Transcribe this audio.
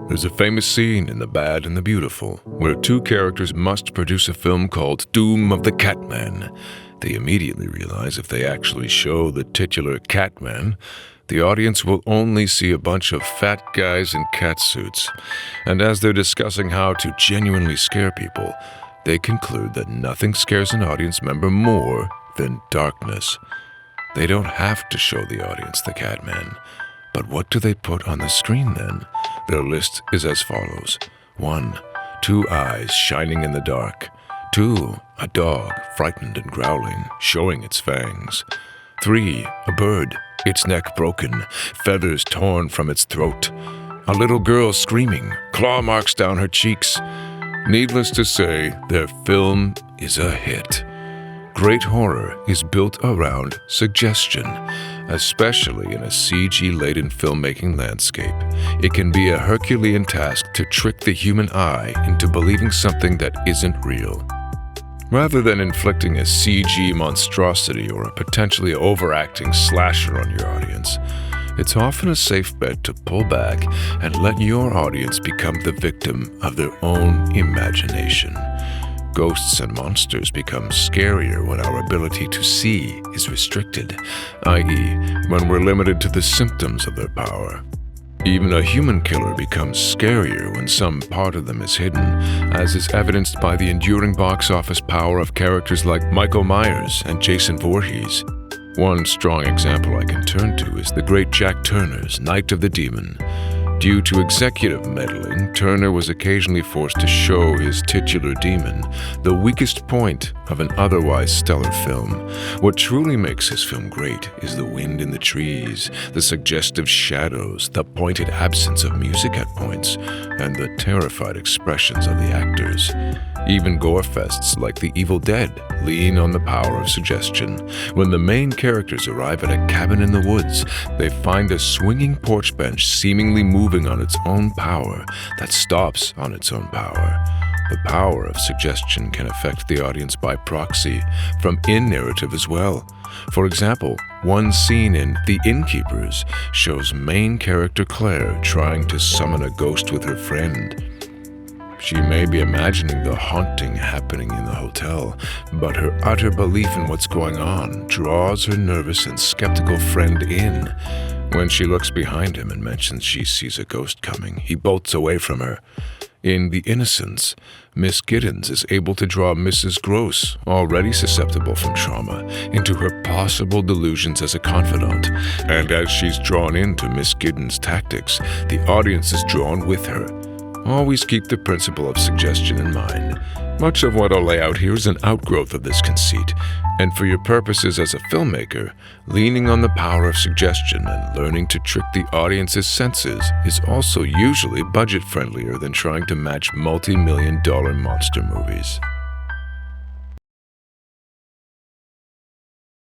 There's a famous scene in The Bad and the Beautiful where two characters must produce a film called Doom of the Catman. They immediately realize if they actually show the titular Catman, the audience will only see a bunch of fat guys in cat suits. And as they're discussing how to genuinely scare people, they conclude that nothing scares an audience member more than darkness. They don't have to show the audience the Catman. But what do they put on the screen then? Their list is as follows. 1. 2 eyes shining in the dark. 2. A dog, frightened and growling, showing its fangs. 3. A bird, its neck broken, feathers torn from its throat. A little girl screaming, claw marks down her cheeks. Needless to say, their film is a hit. Great horror is built around suggestion, especially in a CG-laden filmmaking landscape. It can be a Herculean task to trick the human eye into believing something that isn't real. Rather than inflicting a CG monstrosity or a potentially overacting slasher on your audience, it's often a safe bet to pull back and let your audience become the victim of their own imagination. Ghosts and monsters become scarier when our ability to see is restricted, i.e., when we're limited to the symptoms of their power. Even a human killer becomes scarier when some part of them is hidden, as is evidenced by the enduring box office power of characters like Michael Myers and Jason Voorhees. One strong example I can turn to is the great Jack Turner's Night of the Demon. Due to executive meddling, Turner was occasionally forced to show his titular demon, the weakest point of an otherwise stellar film. What truly makes his film great is the wind in the trees, the suggestive shadows, the pointed absence of music at points, and the terrified expressions of the actors. Even gore-fests like The Evil Dead lean on the power of suggestion. When the main characters arrive at a cabin in the woods, they find a swinging porch bench seemingly moving on its own power that stops on its own power. The power of suggestion can affect the audience by proxy, from in-narrative as well. For example, one scene in TheInnkeepers shows main character Claire trying to summon a ghost with her friend. She may be imagining the haunting happening in the hotel, but her utter belief in what's going on draws her nervous and skeptical friend in. When she looks behind him and mentions she sees a ghost coming, he bolts away from her. In TheInnocents, Miss Giddens is able to draw Mrs. Gross, already susceptible from trauma, into her possible delusions as a confidant. And as she's drawn into Miss Giddens' tactics, the audience is drawn with her. Always keep the principle of suggestion in mind. Much of what I'll lay out here is an outgrowth of this conceit, and for your purposes as a filmmaker, leaning on the power of suggestion and learning to trick the audience's senses is also usually budget-friendlier than trying to match multi-million-dollar monster movies.